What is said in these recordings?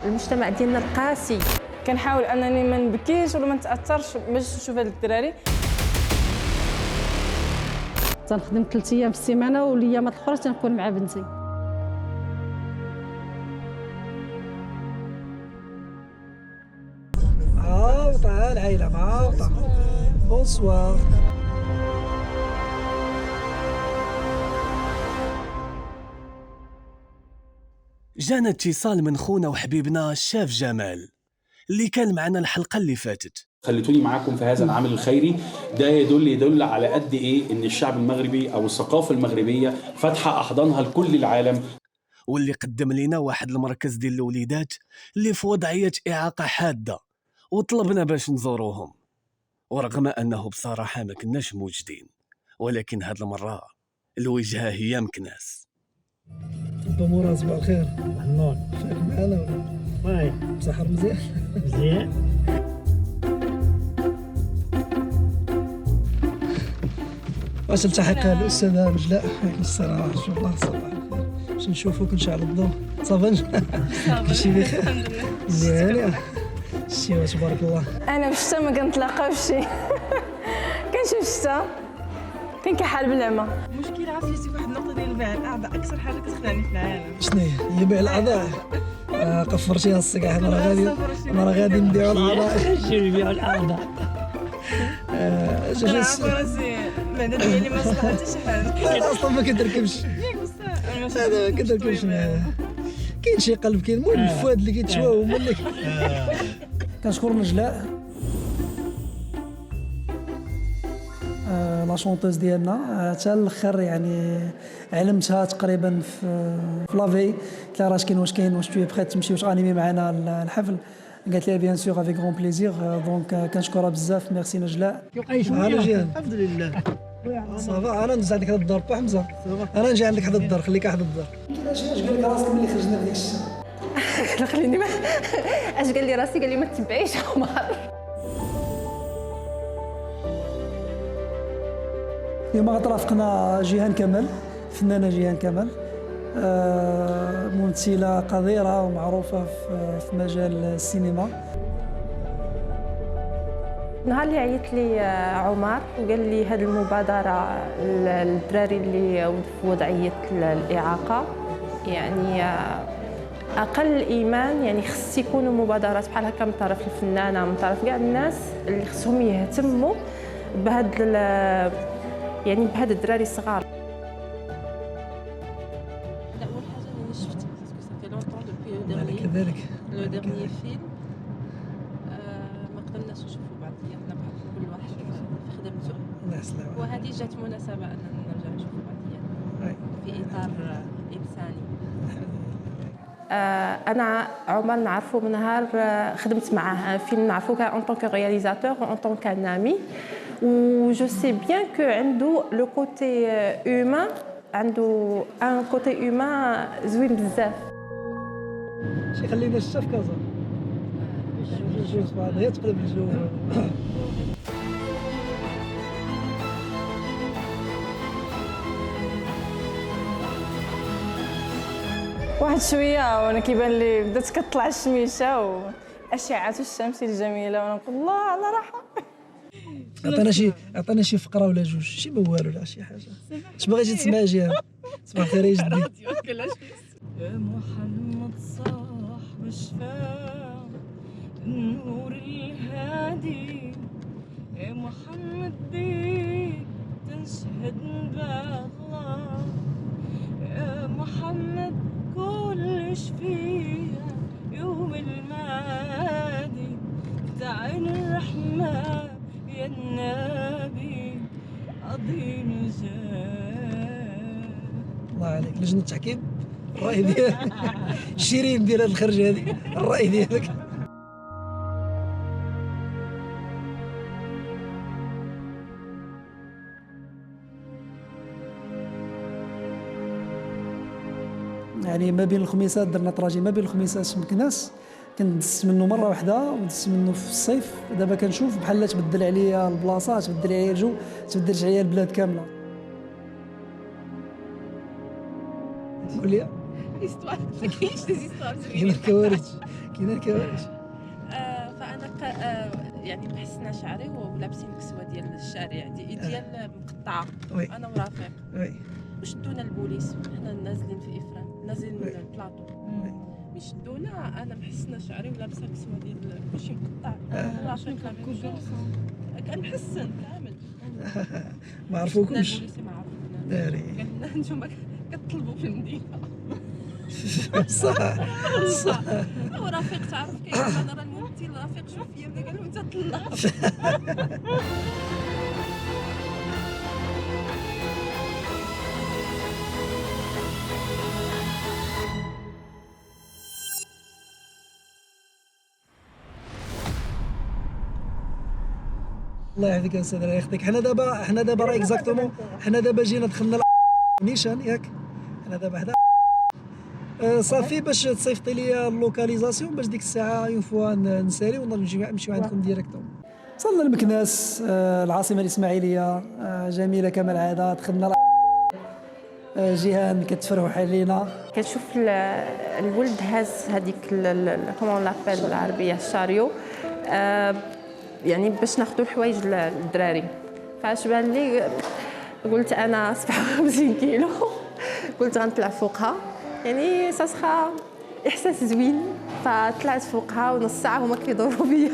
المجتمع ديالنا القاسي. كنحاول انني ما نبكيش ولا ما نتاثرش باش نشوف هاد الدراري. تنخدم 3 ايام في السيمانه والايامات الاخرى تنكون مع بنتي. معاوطة العائلة معاوطة. بونسوار. جانا اتصال من خونا وحبيبنا الشاف جمال اللي كان معنا الحلقة اللي فاتت. خليتوني معاكم في هذا العمل الخيري. ده يدل على قد ايه ان الشعب المغربي او الثقافة المغربية فاتحة احضانها لكل العالم، واللي قدم لنا واحد المركز ديال الوليدات اللي في وضعية إعاقة حادة، وطلبنا باش نزوروهم، ورغم أنه بصراحة ما كناش موجودين، ولكن هاد المرة الوجهة هي مكناس. بامورا صباح الخير. النور. فاك معانا ولا؟ واي بصحة مزيان؟ مزيان. واش التحق الاستاذه نجلاء؟ عليكم السلام ورحمه الله. صباح الخير. باش نشوفوك نشعل الضوء. صافا كلشي بخير؟ الحمد لله. مزيان. شتي تبارك الله. انا في الشتا ما كنتلاقاوش شي. كنشوف الشتا كنكحل بالعمى. مشكلة عرفتي شي واحد النقطة ديال بيع الأعضاء أكثر حاجة كتخلعني في العالم. شنو هي بيع الاعضاء؟ قفرتيها الصقاح. انا راه غادي نبيعوا الاعضاء. نمشيو نبيعوا الاعضاء. كنعرف راسي بعدا ديالي ما صلح حتى شي حاجة. انا اصلا ما كنتركبش. هذا ما كنتركبش. كاين شي قلب، كاين المهم الفؤاد اللي كيتشوى هما اللي كنشكر نجلاء لا شونتوز ديالنا حتى الاخر، يعني علمتها تقريبا في لافي. قلت لها واش كاين واش توي بغيت تمشي واش انيمي معنا الحفل؟ قالت لي بيان سور افيك غون بليزير. دونك كنشكرها بزاف. ميرسي نجلاء. انا جيان الحمد لله. صافا. انا ندوز عندك حدا الدار با حمزه. انا نجي عندك حدا الدار. خليك حدا الدار. اش قال لك راسك ملي خرجنا في ديك الشتا؟ خليني ما اش قال لي راسي؟ قال لي ما تتبعيش عمر. اليوم غترافقنا جيهان كمال، الفنانه جيهان كمال، ممثله قديره ومعروفه في مجال السينما. نهار اللي عيط لي عمر وقال لي هذه المبادرة للدراري اللي في وضعية الإعاقة، يعني أقل إيمان، يعني خص يكونوا مبادرات بحال هكا من طرف الفنانة، من طرف كاع الناس اللي خصهم يهتموا بهاد يعني بهاد الدراري الصغار. لا أول حاجة أنا شفت صافي لونطون دوبوي كذلك لو ديرني فيلم ما قدرناش نشوفوا بعضياتنا بحال كل واحد في خدمته. الله يسلمك. وهذه جات مناسبة أننا نرجع نشوفوا بعضياتنا في إطار إنساني. أنا عمر نعرفه من نهار خدمت معاه فيلم، نعرفه كان أون طونك رياليزاتور و أون طونك ان امي، و جو سي بيان كو عنده لو كوتي هيومان، عنده ان كوتي هيومان زوين بزاف. شي خلينا الشتا في كازا. جوج بعض هي تقلب الجو. واحد شويه وانا كيبان لي بدات كتطلع الشميشه واشعه الشمس الجميله، وانا نقول الله على راحه. عطينا شي فقره ولا جوج، شي موال ولا شي حاجه. اش بغيتي تسمع جيهان؟ صباح الخير يا جدي. يا محمد صاحب الشفاعة النور الهادي، يا محمد بيك تنشهد بالله، يا محمد كل شفيع يوم المعادي، تعين الرحمة يا النبي عظيم جاه. الله عليك لجنة التحكيم. الرأي ديالك شيرين ديال هاد الخرجة هادي، الرأي ديالك. يعني ما بين الخميسات درنا طراجي، ما بين الخميسات مكناس كندس منه مره واحده ودس منه في الصيف. دابا كنشوف بحال تبدل عليا البلاصه، تبدل عليا الجو، تبدلت عليا البلاد كامله. قول لي هيستوار ما كاينش دي هيستوار كاين زوينين. الكوارث، كاين الكوارث. فانا يعني محسنه شعري ولابسين كسوه ديال الشارع ديال مقطعه. وي انا ورافق وي وشدونا البوليس وحنا نازلين في افران نازلين من البلاطو يشدونا. انا محسنه شعري ولابسه كسوه ديال كلشي مقطع. رافق لابس كان محسن كامل. ما عرفوكمش. البوليس ما عرفونا داري قال لنا نتوما كتطلبوا في المدينه. صح صح. ورافق تعرف كيف انا راه الممثل رافق شوف فيا بدا قال له انت طلع. الله يحفظك يا استاذ، الله يخليك. حنا دابا راه اكزاكتومون حنا دابا جينا دخلنا نيشان ياك. حنا دابا حدا صافي باش تصيفطي لي اللوكاليزاسيون باش ديك الساعه اون فوا نسالي ونمشيو عندكم ديريكتوم. وصلنا لمكناس العاصمه الاسماعيليه، جميله كما العاده. دخلنا جيهان كتفرح علينا. كتشوف الولد هاز هذيك كومون لابيل بالعربيه الشاريو، يعني باش ناخذوا الحوايج للدراري. فاش بان لي قلت انا 57 كيلو قلت غنطلع فوقها، يعني ساسخا احساس زوين. فطلعت فوقها ونص ساعه هما كيدوروا بيا.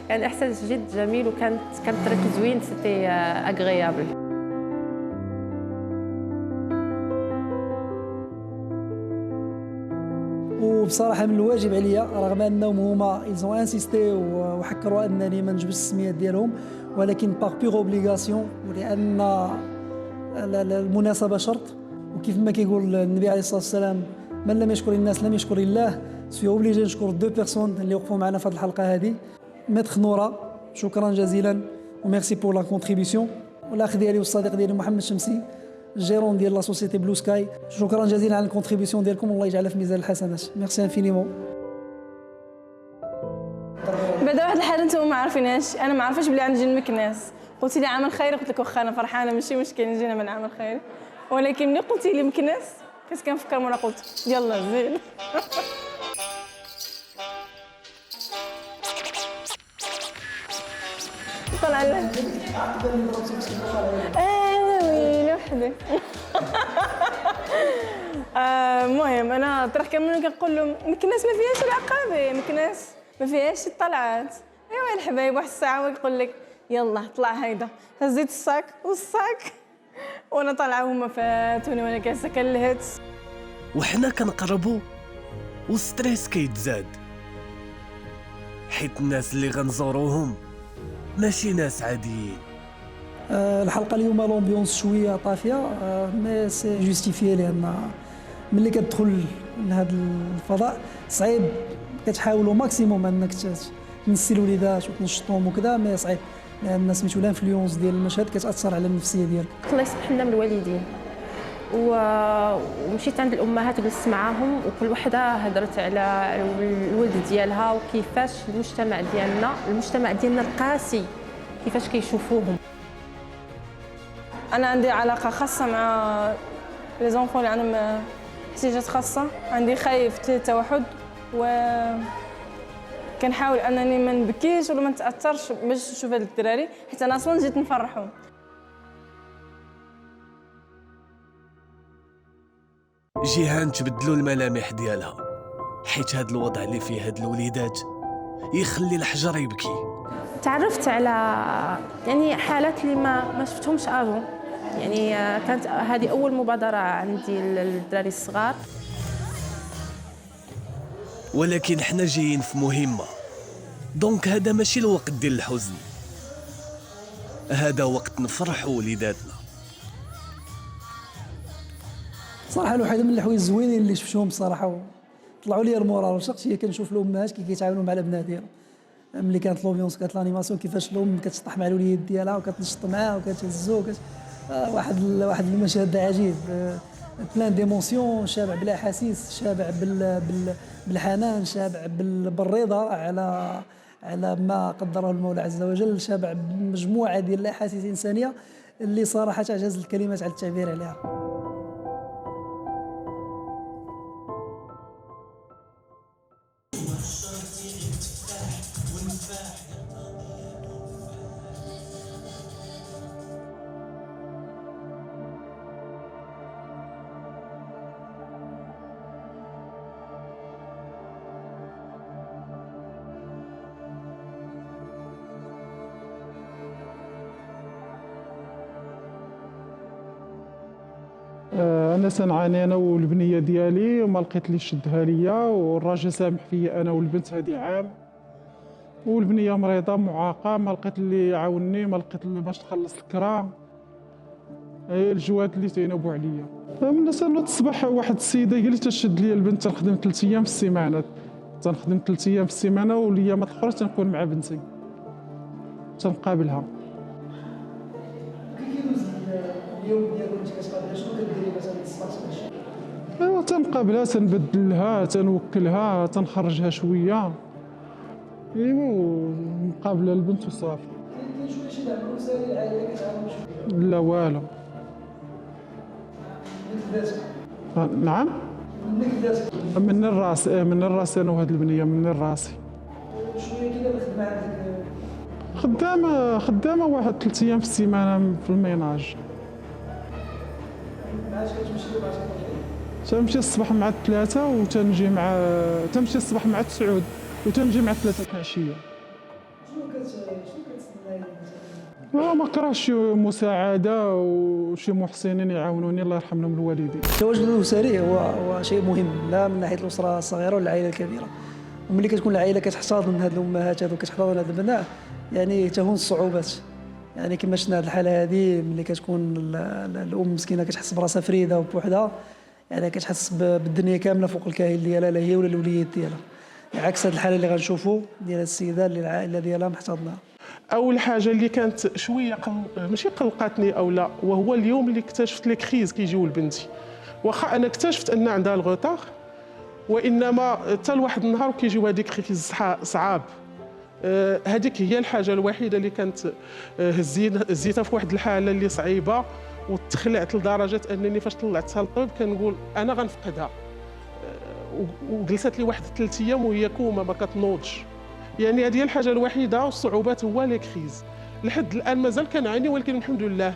يعني احساس جد جميل وكانت طريق زوين، سيتي اغريابل. وبصراحه من الواجب عليا رغم انهم هما ايزون انسيستي وحكروا انني ما نجبش السميات ديالهم، ولكن باغ بيغ اوبليغاسيون، ولان المناسبه شرط. وكيف ما كيقول النبي عليه الصلاه والسلام من لم يشكر الناس لم يشكر الله. سوي اوبليجي نشكر دو بيرسون اللي وقفوا معنا في هذه الحلقه هذه. ميتر نورا شكرا جزيلا وميرسي بور لا كونتريبيسيون، والاخ ديالي والصديق ديالي محمد شمسي الجيرون ديال لا سوسيتي بلو سكاي، شكرا جزيلا على الكونتريبيسيون ديالكم، والله يجعلها في ميزان الحسنات. ميرسي انفينيمون. بعدا واحد الحاجه نتوما ما عارفينهاش، انا ما عارفاش بلي غنجي لمكناس. قلتي لي عمل خيري، قلت لك واخا انا فرحانه ماشي مشكل نجينا من عمل خيري، ولكن ملي قلتي لي مكناس كنت كنفكر مورا قلت يلا زين. طلع لنا ويلي وحدي. المهم انا طرح كامل كنقول لهم مكناس ما فيهاش العقابه، مكناس ما فيهاش الطلعات. ايوا الحبايب واحد الساعه ويقول لك يلا طلع هيدا. هزيت الصاك والصاك وانا طالعه هما فاتوني وانا كاسه كلهت. وحنا كنقربوا والستريس كيتزاد، حيت الناس اللي غنزوروهم ماشي ناس عاديين. الحلقه اليوم لومبيونس شويه طافيه، مي سي جوستيفيي، لان ملي كتدخل لهذا الفضاء صعيب. كتحاولوا ماكسيموم انك تنسي الوليدات وتنشطهم وكذا، مي صعيب لان سميتو الانفلونس ديال المشهد كتاثر على النفسيه ديالك. الله يسمح لنا من الوالدين، ومشيت عند الامهات وجلست معاهم، وكل وحده هضرت على الولد ديالها وكيفاش المجتمع ديالنا القاسي كيفاش كيشوفوهم. انا عندي علاقه خاصه مع لي زونفون اللي عندهم احتياجات خاصه. عندي خايف توحد، و كنحاول انني ما نبكيش ولا ما نتاثرش باش نشوف هاد الدراري، حيت انا اصلا جيت نفرحهم. جيهان تبدلوا الملامح ديالها، حيت هاد الوضع اللي فيه هاد الوليدات يخلي الحجر يبكي. تعرفت على يعني حالات اللي ما شفتهمش افون، يعني كانت هذه اول مبادره عندي للدراري الصغار. ولكن حنا جايين في مهمه، دونك هذا ماشي الوقت ديال الحزن، هذا وقت نفرحوا وليداتنا. صراحه الوحيده من الحوايج الزوينين اللي شفتهم صراحه طلعوا لي المورال شخصيا، كنشوف الامهات كيتعاونوا مع الابناء ديالهم. ملي كانت لوبيونس كانت لانيماسيون كيفاش الام كتشطح مع الوليد ديالها وكتنشط معاه وكتهزو واحد المشهد عجيب، بلان ديمونسيون، شابع بالاحاسيس، شابع بالحنان، شابع بالرضا على ما قدره المولى عز وجل، شابع بمجموعه ديال الاحاسيس الانسانيه اللي صراحه تعجز الكلمات على التعبير عليها. انا تنعاني انا والبنيه ديالي وما لقيت لي شدها ليا، والراجل سامح فيا انا والبنت هذه عام، والبنيه مريضه معاقه ما لقيت اللي يعاونني، ما لقيت اللي باش تخلص الكرا. هي الجواد اللي تينوبوا عليا. من نوض الصباح واحد السيده قالت تشد لي البنت، تنخدم 3 ايام في السيمانه، تنخدم 3 ايام في السيمانه، والايامات الاخرى تنكون مع بنتي تنقابلها. اليوم ديالك انت كتقابلها شنو كديري مثلا الصباح؟ ايوا تنقابلها، تنبدلها، تنوكلها، تنخرجها شويه، ايوا مقابله البنت وصافي. كاين شي دعم اسري العائله كتعاون شويه؟ لا والو. نعم منك ذاتك؟ من الراس، من الراس انا وهاد البنيه من راسي. شويه كذا الخدمه عندك؟ خدامه واحد 3 ايام في السيمانه في الميناج. علاش كتمشي لباش تنمشي الصباح مع 3 وتنجي مع تنمشي الصباح مع 9 وتنجي مع 3 العشيه. شنو كتستناي؟ ما كرهش شي مساعده وشي محسنين يعاونوني، الله يرحم لهم الوالدين. التواجد الاسري هو شيء مهم، لا من ناحيه الاسره الصغيره ولا العائله الكبيره. وملي كتكون العائله كتحتضن هاد الامهات هادو كتحتضن هاد البنات، يعني تهون الصعوبات. يعني كما شفنا هاد الحاله هادي، ملي كتكون الام مسكينه كتحس براسها فريده وبوحدها، يعني كتحس بالدنيا كامله فوق الكاهل ديالها، لا هي ولا الوليد ديالها. عكس هاد الحاله اللي غنشوفوا ديال السيده اللي العائله ديالها محتضنه. اول حاجه اللي كانت شويه ماشي قلقاتني او لا، وهو اليوم اللي اكتشفت لي كريز كيجيو لبنتي. واخا انا اكتشفت ان عندها الغوطار، وانما حتى لواحد النهار كيجيو هذيك كريز صعاب. هذيك هي الحاجه الوحيده اللي كانت هزيتها في واحد الحاله اللي صعيبه، وتخلعت لدرجه انني فاش طلعتها للطبيب كنقول انا غنفقدها. وجلست لي واحد 3 ايام وهي كومه ما كتنوضش. يعني هذه هي الحاجه الوحيده، والصعوبات هو لي كريز. لحد الان مازال كنعاني، ولكن الحمد لله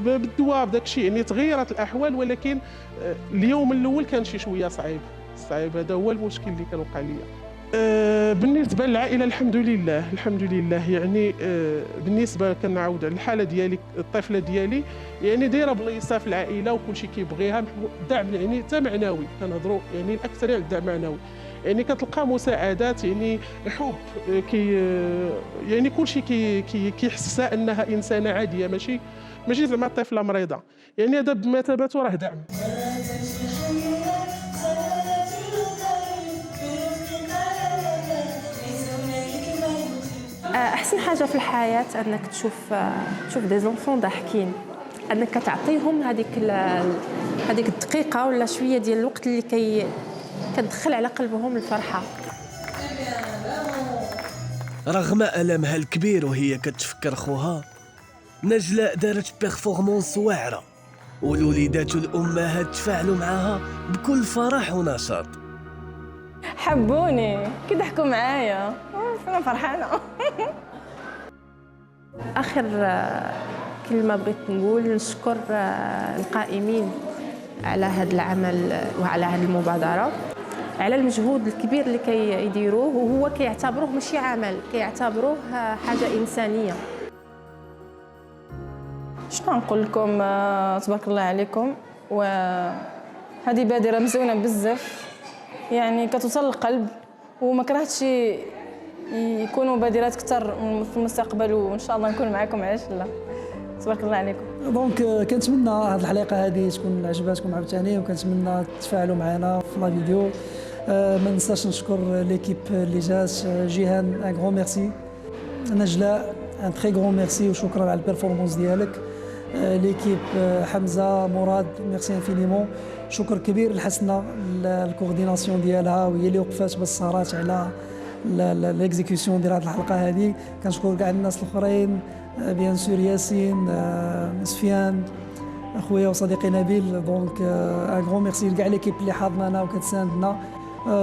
بالدواء بداك الشيء يعني تغيرت الاحوال، ولكن اليوم الاول كان شي شويه صعيب. هذا هو المشكل اللي كان وقع لي. بالنسبه للعائله الحمد لله يعني بالنسبه كنعاود على الحاله ديالي، الطفله ديالي يعني دايره بليصه في العائله وكل شيء كيبغيها، دعم يعني حتى معنوي، كنهضروا يعني الاكثر على الدعم المعنوي. يعني كتلقى مساعدات، يعني حب، يعني كل شيء كيحسسها انها انسانه عاديه، ماشي زعما طفله مريضه. يعني هذا بمثابته راه دعم. احسن حاجه في الحياه انك تشوف دي زونفون ضاحكين، انك تعطيهم هذيك الدقيقه ولا شويه ديال الوقت اللي كتدخل على قلبهم الفرحه. رغم ألمها الكبير وهي كتفكر خوها، نجلاء دارت بيرفورمانس واعره، والوليدات والامهات تفاعلوا معها بكل فرح ونشاط. حبوني كيضحكوا معايا، انا فرحانه. اخر كلمه بغيت نقول، نشكر القائمين على هذا العمل وعلى هذه المبادره، على المجهود الكبير اللي كيديروه، وهو كيعتبروه ماشي عمل، كيعتبروه حاجه انسانيه. شنو نقول لكم، تبارك الله عليكم. وهذه بادره مزيونه بزاف، يعني كتوصل للقلب، وما كرهتش يكونوا بادرات اكثر في المستقبل، وان شاء الله نكون معكم عاش الله. تبارك الله عليكم. دونك كنتمنى هذه الحلقه هذه تكون عجباتكم عاوتاني، وكنتمنى تتفاعلوا معنا في لا فيديو. ما ننساش نشكر ليكيب اللي جات، جيهان ان غرو ميرسي، نجلاء ان تري غرو ميرسي وشكرا على البيرفورمانس ديالك، ليكيب حمزه مراد ميرسي انفينيمون، شكر كبير لحسنه الكورديناسيون ديالها، وهي اللي وقفات بالسهرات على ليكزيكسيون ديال هذه الحلقه هذه. كنشكر كاع الناس الاخرين، بيان سور ياسين، سفيان اخويا وصديقي نبيل. دونك ان غرو ميرسي لكاع ليكيب اللي حاضنانا وكتساندنا.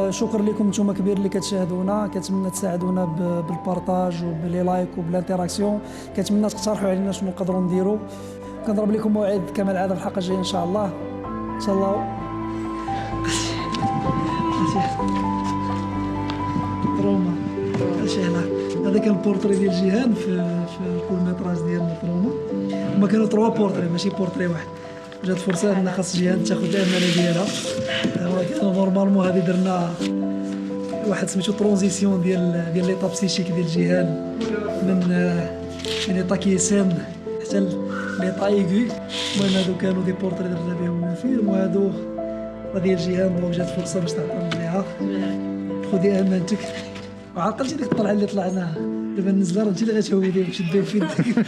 شكر لكم نتوما كبير اللي كتشاهدونا، كنتمنى تساعدونا بالبارطاج وبلي لايك وبالانتراكسيون، كنتمنى تقترحوا علينا شنو نقدروا نديروا. كنضرب لكم موعد كما العاده في الحلقه الجايه ان شاء الله. ان شاء الله. تروما ماشي هنا. هذا كان البورتري ديال جيهان في الكول ميتراج ديالنا تروما. هما كانوا 3 بورتري ماشي بورتري واحد. جات فرصه ان خاص جهاد تاخذ الامانه ديالها. ولكن نورمالمون هذه درنا واحد سميتو ترانزيسيون ديال ليطاب بسيشيك ديال جيهان من ليطا كيسان حتى ليطا ايغوي. المهم هادو كانوا دي بورتري درنا بهم الفيلم، وهادو ديال جيهان. دونك جات فرصه باش تعطيهم ليها خذي امانتك. وعقلتي ديك الطلعه اللي طلعناها دابا نزل راه انت اللي غتهوي ليه باش دير في يدك.